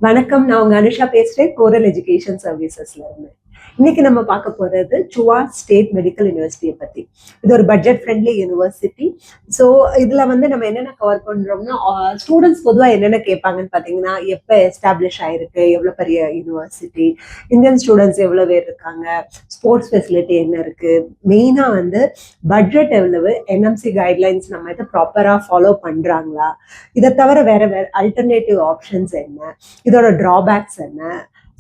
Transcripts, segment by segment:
வணக்கம், நான் உங்க அனுஷா பேசுறேன், கோரல் எஜுகேஷன் சர்வீசஸ்ல இருந்து. இன்னைக்கு நம்ம பார்க்க போறது சுவா ஸ்டேட் மெடிக்கல் யூனிவர்சிட்டியை பத்தி. இது ஒரு பட்ஜெட் ஃப்ரெண்ட்லி யூனிவர்சிட்டி. ஸோ இதுல வந்து நம்ம என்னென்ன கவர் பண்றோம்னா, ஸ்டூடெண்ட்ஸ் பொதுவாக என்னென்ன கேட்பாங்கன்னு பார்த்தீங்கன்னா, எப்போ எஸ்டாப்ளிஷ் ஆயிருக்கு, எவ்வளோ பெரிய யூனிவர்சிட்டி, இந்தியன் ஸ்டூடெண்ட்ஸ் எவ்வளோ பேர் இருக்காங்க, ஸ்போர்ட்ஸ் ஃபெசிலிட்டி என்ன இருக்கு, மெயினாக வந்து பட்ஜெட் எவ்வளவு, என்எம்சி கைட்லைன்ஸ் நம்ம இதை ப்ராப்பராக ஃபாலோ பண்றாங்களா, இதை தவிர வேற வேற அல்டர்னேட்டிவ் ஆப்ஷன்ஸ் என்ன, இதோட டிராபேக்ஸ் என்ன,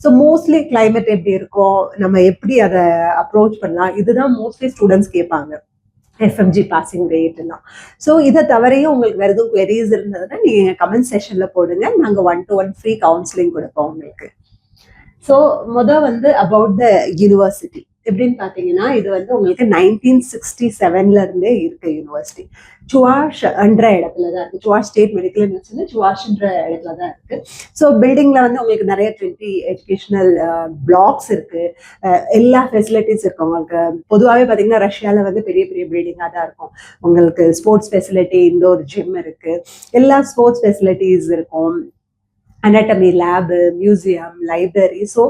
ஸோ மோஸ்ட்லி கிளைமேட் எப்படி இருக்கும், நம்ம எப்படி அதை அப்ரோச் பண்ணலாம், இதுதான் மோஸ்ட்லி ஸ்டூடெண்ட்ஸ் கேட்பாங்க. எஃப்எம்ஜி பாசிங் ரேட் எல்லாம். ஸோ இதை தவிரையும் உங்களுக்கு வேற எதுவும் queries இருந்ததுன்னா நீங்க கமெண்ட் செஷன்ல போடுங்க, நாங்க 1-to-1 ஃப்ரீ கவுன்சிலிங் கொடுப்போம் உங்களுக்கு. ஸோ வந்து அபவுட் த யூனிவர்சிட்டி எப்படின்னு பார்த்தீங்கன்னா, இது வந்து உங்களுக்கு 1967 இருந்தே இருக்கு யூனிவர்சிட்டி. சுவாஷ்ன்ற இடத்துல தான் இருக்கு. சுவாஷ் ஸ்டேட் மெடிக்கல் யூனிவர்சிட்டி சுவாஷ்ன்ற இடத்துல தான் இருக்கு. ஸோ பில்டிங்ல வந்து உங்களுக்கு நிறைய 20 எஜுகேஷனல் பிளாக்ஸ் இருக்கு. எல்லா ஃபெசிலிட்டிஸ் இருக்கு உங்களுக்கு. பொதுவாகவே பார்த்தீங்கன்னா ரஷ்யாவில் வந்து பெரிய பெரிய பில்டிங்காக தான் இருக்கும். உங்களுக்கு ஸ்போர்ட்ஸ் ஃபெசிலிட்டி, இண்டோர் ஜிம் இருக்கு, எல்லா ஸ்போர்ட்ஸ் ஃபெசிலிட்டிஸ் இருக்கும், anatomy lab, museum, library. So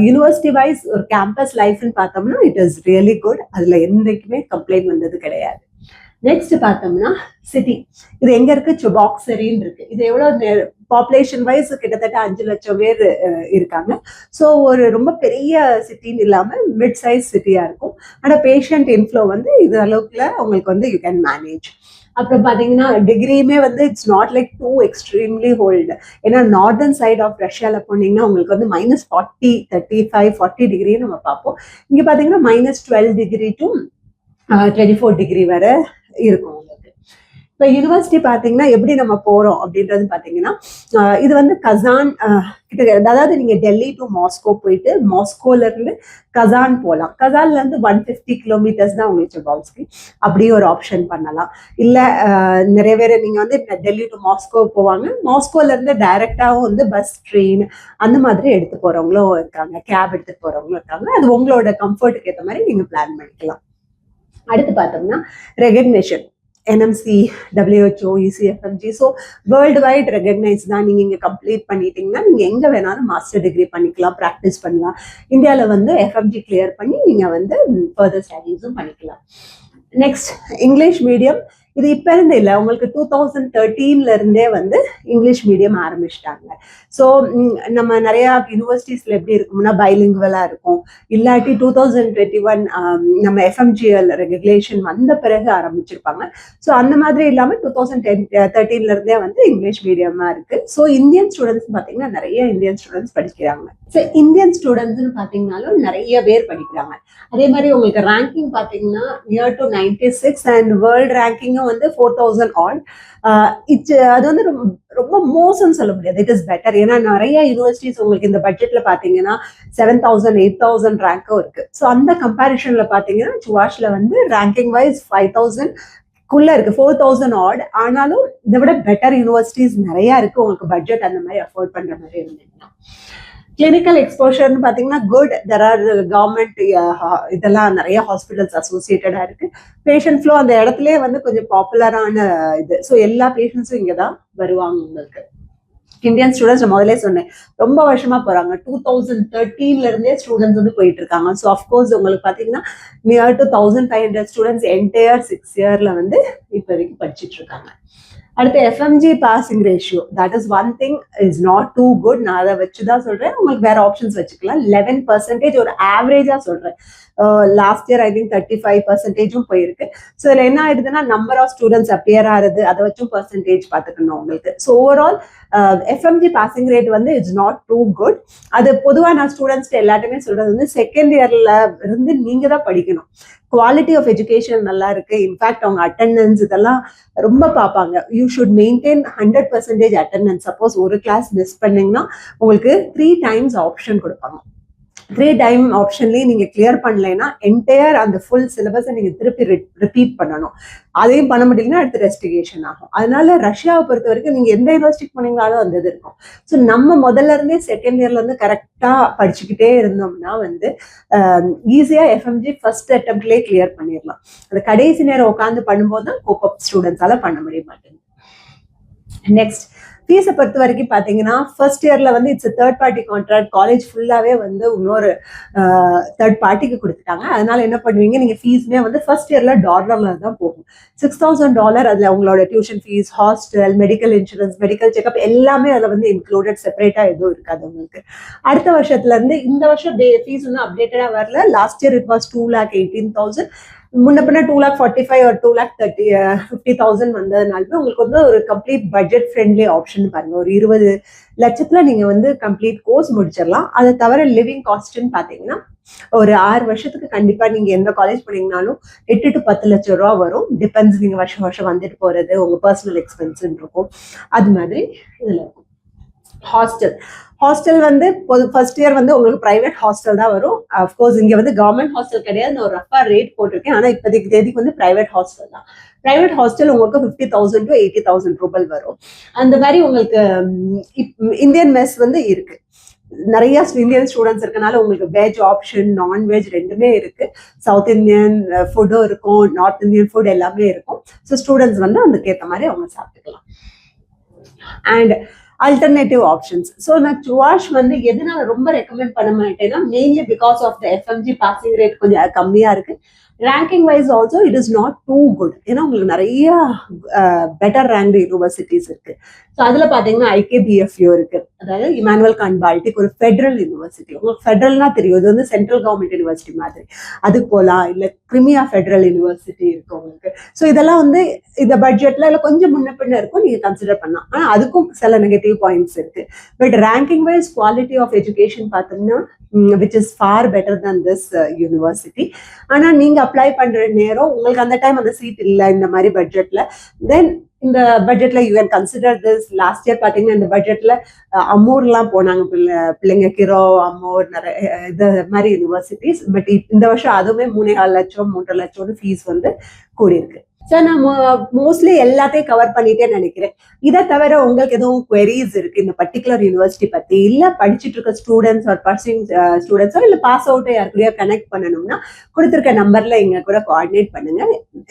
university wise ஒரு கேம்பஸ் லைஃப்னு பார்த்தோம்னா இட் இஸ் ரியலி குட். அதில் என்றைக்குமே கம்ப்ளைண்ட் வந்தது கிடையாது. நெக்ஸ்ட் பார்த்தோம்னா சிட்டி. இது எங்க இருக்கு? சுபாக்சரின்னு இருக்கு. இது எவ்வளவு பாப்புலேஷன் வைஸ் கிட்டத்தட்ட 5 லட்சம் பேர் இருக்காங்க. ஸோ ஒரு ரொம்ப பெரிய சிட்டின்னு இல்லாம மிட் சைஸ் சிட்டியா இருக்கும். ஆனால் பேஷண்ட் இன்ஃப்ளோ வந்து இது அளவுக்குல உங்களுக்கு வந்து யூ கேன் மேனேஜ். அப்புறம் பார்த்தீங்கன்னா டிகிரியுமே வந்து it's not like too extremely cold. ஏன்னா நார்தர்ன் சைட் ஆஃப் ரஷ்யாவில் போனீங்கன்னா உங்களுக்கு வந்து -40, 35, 40 டிகிரி நம்ம பார்ப்போம். இங்கே பார்த்தீங்கன்னா -12 டிகிரி டு 24 டிகிரி வரை இருக்கும் உங்களுக்கு. இப்போ யூனிவர்சிட்டி பார்த்தீங்கன்னா எப்படி நம்ம போகிறோம் அப்படின்றது பார்த்தீங்கன்னா, இது வந்து கசான் கிட்ட, அதாவது நீங்கள் டெல்லி டு மாஸ்கோ போயிட்டு மாஸ்கோலேருந்து கசான் போகலாம். கசான்லேருந்து 150 கிலோமீட்டர்ஸ் தான் உங்களுக்கு சுபாவ்ஸ்கி. அப்படியே ஒரு ஆப்ஷன் பண்ணலாம். இல்லை நிறைய பேர் நீங்கள் வந்து டெல்லி டு மாஸ்கோ போவாங்க, மாஸ்கோலேருந்து டைரெக்டாகவும் வந்து பஸ், ட்ரெயின் அந்த மாதிரி எடுத்து போகிறவங்களும் இருக்காங்க, கேப் எடுத்துகிட்டு போகிறவங்களும் இருக்காங்க. அது உங்களோட கம்ஃபர்ட்டுக்கு ஏற்ற மாதிரி நீங்கள் பிளான் பண்ணிக்கலாம். அடுத்து பார்த்தோம்னா recognition, NMC, WHO, ECFMG. So world wide recognise தான். நீங்கள் இங்கே கம்ப்ளீட் பண்ணிட்டீங்கன்னா நீங்கள் எங்கே வேணாலும் மாஸ்டர் டிகிரி பண்ணிக்கலாம், ப்ராக்டிஸ் பண்ணலாம். இந்தியாவில் வந்து எஃப்எம்ஜி கிளியர் பண்ணி நீங்கள் வந்து ஃபர்தர் ஸ்டடீஸும் பண்ணிக்கலாம். Next English medium. இது இப்போ இருந்து இல்லை, உங்களுக்கு 2013 இருந்தே வந்து இங்கிலீஷ் மீடியம் ஆரம்பிச்சிட்டாங்க. ஸோ நம்ம நிறையா யூனிவர்சிட்டிஸில் எப்படி இருக்கும்னா பைலிங்குவலாக இருக்கும். இல்லாட்டி 2021 நம்ம எஃப்எம்ஜிஎல் ரெகுலேஷன் வந்த பிறகு ஆரம்பிச்சிருப்பாங்க. ஸோ அந்த மாதிரி இல்லாமல் 2013 இருந்தே வந்து இங்கிலீஷ் மீடியமாக இருக்கு. ஸோ இந்தியன் ஸ்டூடெண்ட்ஸ் பார்த்தீங்கன்னா நிறைய இந்தியன் ஸ்டூடெண்ட்ஸ் படிக்கிறாங்க. ஸோ இந்தியன் ஸ்டூடெண்ட்ஸ்னு பார்த்தீங்கன்னாலும் நிறைய பேர் படிக்கிறாங்க. அதே மாதிரி உங்களுக்கு ரேங்கிங் பார்த்தீங்கன்னா நியர் டு 96 அண்ட் வேர்ல்டு ரேங்கிங்கும் வந்து 4000 ஆல். அது வந்து ரொம்ப மோசம்னு சொல்ல முடியாது, இட் இஸ் பெட்டர். ஏன்னா நிறைய யூனிவர்சிட்டிஸ் உங்களுக்கு இந்த பட்ஜெட்ல பாத்தீங்கன்னா 7000, 8000 ரேங்கும் இருக்கு. ஸோ அந்த கம்பேரிஷன்ல பாத்தீங்கன்னா சுவாஷ்ல வந்து ரேங்கிங் வைஸ் 5000 குள்ள இருக்கு, 4000 ஆட். ஆனாலும் இதை விட பெட்டர் யூனிவர்சிட்டிஸ் நிறைய இருக்கு, உங்களுக்கு பட்ஜெட் அந்த மாதிரி அஃபோர்ட் பண்ற மாதிரி இருந்தீங்கன்னா. கிளினிக்கல் எக்ஸ்போஷர்னு பார்த்தீங்கன்னா குட். தெர் ஆர் கவர்மெண்ட் இதெல்லாம் நிறைய ஹாஸ்பிட்டல்ஸ் அசோசியேட்டடா இருக்கு. பேஷண்ட் ஃப்ளோ அந்த இடத்துலயே வந்து கொஞ்சம் பாப்புலரான இது. ஸோ எல்லா பேஷண்ட்ஸும் இங்கே தான் வருவாங்க உங்களுக்கு. இந்தியன் ஸ்டூடெண்ட்ஸ் முதலே சொன்னேன் ரொம்ப வருஷமா போறாங்க. 2013 இருந்தே ஸ்டூடெண்ட்ஸ் வந்து போயிட்டு இருக்காங்க. ஸோ அஃப்கோர்ஸ் உங்களுக்கு பார்த்தீங்கன்னா நியர் டு 1500 ஸ்டூடெண்ட்ஸ் என்டையர் 6 இயர்ல வந்து இப்போதைக்கு படிச்சுட்டு இருக்காங்க. அடுத்து FMG passing ratio, that is one thing is not too good. நான் அதை வச்சுதான் சொல்றேன், உங்களுக்கு வேற ஆப்ஷன்ஸ் வச்சுக்கலாம். 11% ஒரு ஆவரேஜா சொல்றேன். லாஸ்ட் இயர் ஐ திங்க் 35%ம் போயிருக்கு. ஸோ இதில் என்ன ஆயிடுதுன்னா நம்பர் ஆஃப் ஸ்டூடெண்ட்ஸ் அப்பியர் ஆகுது, அதை வச்சும் பர்சன்டேஜ் பார்த்துக்கணும் உங்களுக்கு. So overall FMG passing rate வந்து இட்ஸ் நாட் டூ குட். அது பொதுவாக நான் ஸ்டூடெண்ட்ஸ்ட்டு எல்லாருமே சொல்றது வந்து செகண்ட் இயர்ல இருந்து நீங்க தான் படிக்கணும். குவாலிட்டி ஆஃப் எஜுகேஷன் நல்லா இருக்கு. இன்ஃபேக்ட் அவங்க அட்டெண்டன்ஸ் இதெல்லாம் ரொம்ப பார்ப்பாங்க. You should maintain 100% attendance. Suppose ஒரு கிளாஸ் மிஸ் பண்ணீங்கன்னா உங்களுக்கு 3 times ஆப்ஷன் கொடுப்பாங்க. 3 time ஆப்ஷன்லேயே நீங்கள் கிளியர் பண்ணலைன்னா என்டையர் அந்த ஃபுல் சிலபஸை நீங்கள் திருப்பி ரிப்பீட் பண்ணணும். அதையும் பண்ண முடியலன்னா அடுத்து ரெஸ்டிகேஷன் ஆகும். அதனால ரஷ்யாவை பொறுத்த வரைக்கும் நீங்கள் எந்த யூனிவர்சிட்டிக்கு போனீங்களாலும் அந்த இது இருக்கும். ஸோ நம்ம முதல்ல இருந்தே செகண்ட் இயர்ல இருந்து கரெக்டாக படிச்சுக்கிட்டே இருந்தோம்னா வந்து ஈஸியாக எஃப்எம்ஜி ஃபர்ஸ்ட் அட்டம்ப்ட்லேயே கிளியர் பண்ணிடலாம். அந்த கடைசி நேரம் உட்காந்து பண்ணும்போது தான் கோப் அப் ஸ்டூடெண்ட்ஸால பண்ண முடிய மாட்டேங்குது. நெக்ஸ்ட் ஃபீஸை பொறுத்த வரைக்கும் பார்த்தீங்கன்னா ஃபர்ஸ்ட் இயர்ல வந்து it's third party contract, college ஃபுல்லாவே வந்து இன்னொரு தேர்ட் பார்ட்டிக்கு கொடுத்துட்டாங்க. அதனால என்ன பண்ணுவீங்க, நீங்க ஃபீஸ்மே வந்து ஃபர்ஸ்ட் இயர்ல டாலர்ல தான் போகும். $6,000 அதுல உங்களோட tuition fees, hostel, medical insurance, medical checkup எல்லாமே அதுல வந்து இன்க்ளூடட், செப்பரேட்டா எதுவும் இருக்காது உங்களுக்கு. அடுத்த வருஷத்துல இருந்து இந்த வருஷம் ஃபீஸ் வந்து அப்டேட்டடா வரல. Last year it was 2,18,000. முன்ன பின்ன 2,45,000 ஒரு 2,50,000 வந்ததுனாலுமே உங்களுக்கு வந்து ஒரு கம்ப்ளீட் பட்ஜெட் ஃப்ரெண்ட்லி ஆப்ஷன் பாருங்க. ஒரு 20 லட்சத்துல நீங்க வந்து கம்ப்ளீட் கோர்ஸ் முடிச்சிடலாம். அதை தவிர லிவிங் காஸ்ட்னு பாத்தீங்கன்னா ஒரு 6 வருஷத்துக்கு கண்டிப்பா நீங்க எந்த காலேஜ் போனீங்கனாலும் 8 to 10 லட்சம் ரூபா வரும். டிபெண்ட்ஸ், நீங்க வருஷம் வருஷம் வந்துட்டு போறது, உங்க பர்சனல் எக்ஸ்பென்ஸ் இருக்கும். அது மாதிரி இதுல இருக்கும். ஹாஸ்டல் வந்து ஃபர்ஸ்ட் இயர் வந்து உங்களுக்கு பிரைவேட் ஹாஸ்டல் தான் வரும். அஃப்கோர்ஸ் இங்க வந்து கவர்மெண்ட் ஹாஸ்டல் கிடையாது, நான் ஒரு ரஃபா ரேட் போட்டிருக்கேன். ஆனா இப்போதைக்கு தேதிக்கு வந்து பிரைவேட் ஹாஸ்டல் தான். பிரைவேட் ஹாஸ்டல் உங்களுக்கு 50,000 to 80,000 ரூபாய் வரும். அந்த மாதிரி உங்களுக்கு இந்தியன் மெஸ் வந்து இருக்கு. நிறைய இந்தியன் ஸ்டூடெண்ட்ஸ் இருக்கனால உங்களுக்கு வெஜ் ஆப்ஷன், நான்வெஜ் ரெண்டுமே இருக்கு. சவுத் இந்தியன் ஃபுட்டும் இருக்கும், நார்த் இந்தியன் ஃபுட் எல்லாமே இருக்கும். ஸோ ஸ்டூடெண்ட்ஸ் வந்து அதுக்கேற்ற மாதிரி அவங்க சாப்பிட்டுக்கலாம். And alternative options. ஸோ நான் சுவாஷ் வந்து எதனால ரொம்ப ரெக்கமெண்ட் பண்ண மாட்டேன்னா, mainly because of the FMG passing rate கொஞ்சம் கம்மியா இருக்கு. Ranking wise also it is not too good. ஏன்னா உங்களுக்கு நிறைய பெட்டர் ரேங்க்டு யூனிவர்சிட்டிஸ் இருக்கு. ஸோ அதுல பாத்தீங்கன்னா IKBFU இருக்கு, அதாவது இமானுவல் கான் பால்டிக், ஒரு ஃபெடரல் யூனிவர்சிட்டி. உங்களுக்கு ஃபெடரல்னா தெரியும், இது வந்து சென்ட்ரல் கவர்மெண்ட் யூனிவர்சிட்டி மாதிரி. அது போலாம். இல்ல கிரிமியா ஃபெடரல் யூனிவர்சிட்டி இருக்கு உங்களுக்கு. ஸோ இதெல்லாம் வந்து இந்த பட்ஜெட்ல இல்ல கொஞ்சம் முன்ன பின்ன இருக்கும், நீங்க கன்சிடர் பண்ணலாம். ஆனா அதுக்கும் சில நெகட்டிவ் பாயிண்ட்ஸ் இருக்கு. But ranking wise quality of education பார்த்தோம்னா which is far better than this university. ஆனா நீங்க அப்ளை பண்ற நேரம் உங்களுக்கு அந்த டைம் அந்த சீட் இல்லை இந்த மாதிரி பட்ஜெட்ல, தென் இந்த பட்ஜெட்ல you can consider this. Last year பாத்தீங்கன்னா இந்த பட்ஜெட்ல அம்மூர்லாம் போனாங்க பிள்ளைங்க, கிரோ, அம்மூர், நிறைய இது மாதிரி யூனிவர்சிட்டிஸ். பட் இந்த வருஷம் அதுவுமே 3.25 லட்சம் 3.5 லட்சம் ஃபீஸ் வந்து கூடியிருக்கு. ஸோ நான் மோஸ்ட்லி எல்லாத்தையும் கவர் பண்ணிட்டேன்னு நினைக்கிறேன். இதை தவிர உங்களுக்கு எதுவும் குவெரிஸ் இருக்கு இந்த பர்டிகுலர் யூனிவர்சிட்டி பத்தி, இல்ல படிச்சுட்டு இருக்க ஸ்டூடெண்ட்ஸ் ஆர் பர்சிங் ஸ்டூடெண்ட்ஸோ இல்ல பாஸ் அவுட்டோ யாருக்குள்ளேயோ கனெக்ட் பண்ணணும்னா கொடுத்துருக்க நம்பர்ல எங்க கூட கோஆர்டினேட் பண்ணுங்க.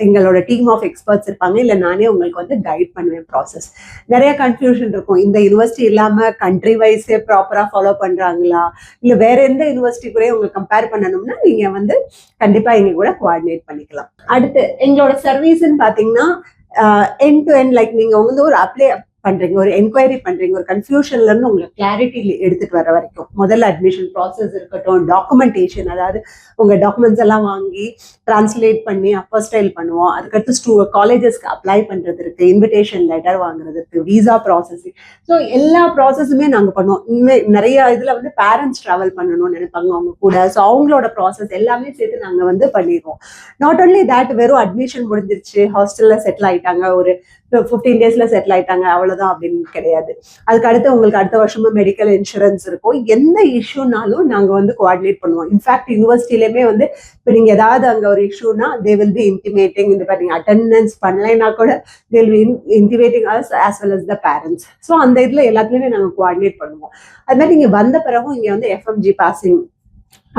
எங்களோட டீம் ஆஃப் எக்ஸ்பர்ட்ஸ் இருப்பாங்க, இல்ல நானே உங்களுக்கு வந்து கைட் பண்ணுவேன் ப்ராசஸ். நிறைய கன்ஃபியூஷன் இருக்கும், இந்த யூனிவர்சிட்டி இல்லாம கண்ட்ரி வைஸே ப்ராப்பரா ஃபாலோ பண்றாங்களா, இல்ல வேற எந்த யூனிவர்சிட்டி கூட உங்களுக்கு கம்பேர் பண்ணணும்னா நீங்க வந்து கண்டிப்பா எங்க கூட கோஆர்டினேட் பண்ணிக்கலாம். அடுத்து எங்களோட சர்வீஸ் பாத்தீங்கன்னா எண்ட் டு எண்ட், லைக் நீங்க வந்து ஒரு அப்ளை பண்றீங்க, ஒரு என்கொயரி பண்றீங்க, ஒரு கன்ஃபியூஷன்ல இருந்து உங்களுக்கு கிளாரிட்டி எடுத்துட்டு வர வரைக்கும், முதல்ல அட்மிஷன் ப்ராசஸ் இருக்கட்டும், டாக்குமெண்டேஷன், அதாவது உங்க டாக்குமெண்ட்ஸ் எல்லாம் வாங்கி டிரான்ஸ்லேட் பண்ணி அப்பர் ஸ்டைல் பண்ணுவோம். அதுக்கடுத்து காலேஜஸ்க்கு அப்ளை பண்றது இருக்கு, இன்விடேஷன் லெட்டர் வாங்குறதுக்கு, விசா ப்ராசஸிங். ஸோ எல்லா ப்ராசஸுமே நாங்க பண்ணுவோம். இனிமேல் நிறைய இதுல வந்து பேரண்ட்ஸ் டிராவல் பண்ணணும்னு நினைப்பாங்க அவங்க கூட. ஸோ அவங்களோட ப்ராசஸ் எல்லாமே சேர்த்து நாங்க வந்து பண்ணிடுவோம். நாட் ஓன்லி தேட், வெறும் அட்மிஷன் முடிஞ்சிருச்சு, ஹாஸ்டல்ல செட்டில் ஆயிட்டாங்க, ஒரு 15 டேஸ்ல செட்டில் ஆயிட்டாங்க, அவ்வளவுதான் அப்படின்னு கிடையாது. அதுக்கு அடுத்து உங்களுக்கு அடுத்த வருஷமும் மெடிக்கல் இன்சூரன்ஸ் இருக்கும். எந்த இஷ்யூனாலும் நாங்க வந்து கோஆர்டினேட் பண்ணுவோம். இன்ஃபேக்ட் யூனிவர்சிட்டிலயுமே வந்து இப்போ நீங்க ஏதாவது அங்க ஒரு இஷ்யூனா தே வில் பி இன்டிமேட்டிங். இந்த மாதிரி நீங்க அட்டெண்டன்ஸ் பண்ணலைன்னா கூட they will be intimating us as well as the parents. So அந்த இதுல எல்லாத்துலயுமே நாங்க கோஆர்டினேட் பண்ணுவோம். அது மாதிரி நீங்க வந்த பிறகும் இங்க வந்து FMG பாசிங்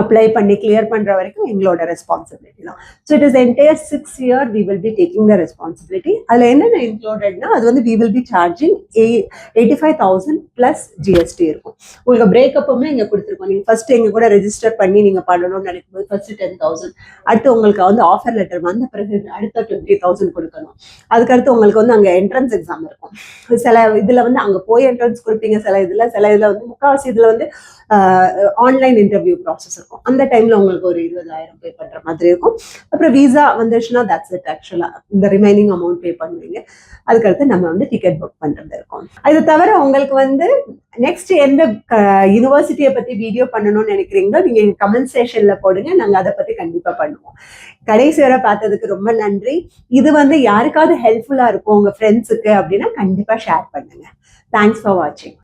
அப்ளை பண்ணி கிளியர் பண்ற வரைக்கும் எங்களோட ரெஸ்பான்சிபிலிட்டி தான். So it is entire 6 year we will be taking the responsibility. அதுல என்னென்ன இன்க்ளூடட்னா, அது வந்து we will be charging 85,000 plus GST இருக்கும். உங்களுக்கு பிரேக்கப்புமே இங்க கொடுத்துருக்கோம். நீங்க ஃபர்ஸ்ட் எங்க கூட ரெஜிஸ்டர் பண்ணி நீங்க பண்ணணும்னு நினைக்கும் போது ஃபர்ஸ்ட் 10,000, அடுத்து உங்களுக்கு வந்து ஆஃபர் லெட்டர் வந்த பிறகு அடுத்த 20,000 கொடுக்கணும். அதுக்கடுத்து உங்களுக்கு வந்து அங்க என்ட்ரன்ஸ் எக்ஸாம் இருக்கும். சில இதுல வந்து அங்க போய் என்ட்ரன்ஸ் கொடுப்பீங்க, சில இதுல வந்து முக்கால்வாசி இதுல வந்து ஆன்லைன் இன்டர்வியூ ப்ராசஸ் இருக்கும். அந்த டைம்ல உங்களுக்கு ஒரு 20,000 பே பண்ற மாதிரி இருக்கும். அப்புறம் விசா வந்துச்சுன்னா தட்ஸ் இட். ஆக்சுவலா இந்த ரிமைனிங் அமௌண்ட் பே பண்ணுவீங்க. அதுக்கடுத்து நம்ம வந்து டிக்கெட் புக் பண்றது இருக்கும். இது தவிர உங்களுக்கு வந்து நெக்ஸ்ட் எந்த யூனிவர்சிட்டியை பத்தி வீடியோ பண்ணணும்னு நினைக்கிறீங்களோ நீங்க எங்க கமெண்ட் செக்ஷன்ல போடுங்க, நாங்க அதை பத்தி கண்டிப்பா பண்ணுவோம். கடைசி வரை பார்த்ததுக்கு ரொம்ப நன்றி. இது வந்து யாருக்காவது ஹெல்ப்ஃபுல்லா இருக்கும் உங்க ஃப்ரெண்ட்ஸுக்கு அப்படின்னா கண்டிப்பா ஷேர் பண்ணுங்க. தேங்க்ஸ் ஃபார் வாட்சிங்.